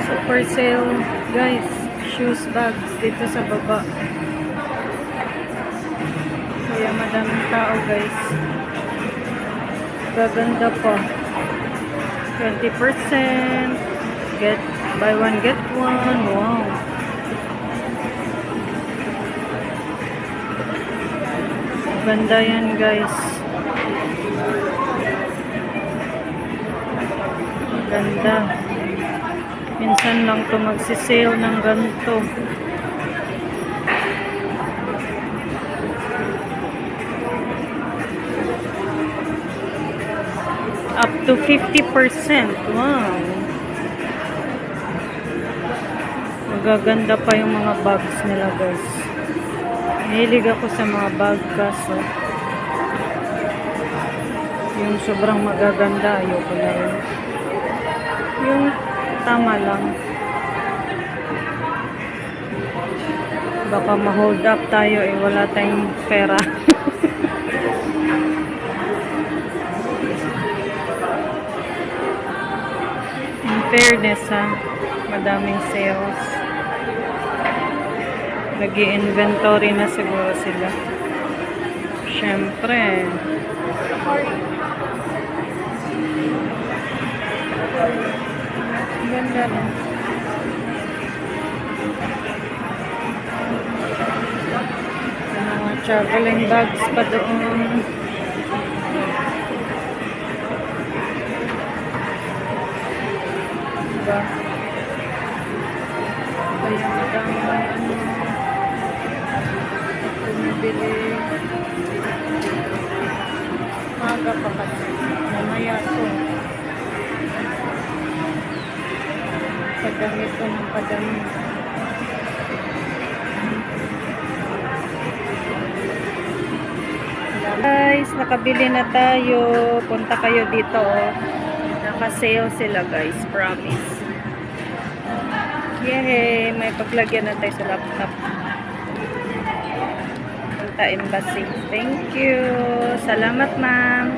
Super sale, guys. Shoes, bags dito sa baba. Kaya madaming tao, guys. Gaganda pa. 20%. Buy one, get one. Wow. Ganda yan, guys. Ganda. Minsan lang to magsisale ng ganito. Up to 50%. Wow. Magaganda pa yung mga bags nila, guys. Mahilig ako sa mga bag kaso yung sobrang magaganda ayoko na rin. Yung tama lang. Baka ma-hold up tayo wala tayong pera. In fairness madaming sales. Nag-i-inventory na siguro sila. Syempre. Ganda rin. Mga traveling bags pa doon. Diba? Kaya madaming bumibili. Maga pa kasi. Mamaya to. Padamit ko ng padamit. Guys, nakabili na tayo. Punta kayo dito. Naka-sale sila, guys. Promise. Yay! May paglagyan na tayo sa laptop. Punta Embassy. Thank you. Salamat, ma'am.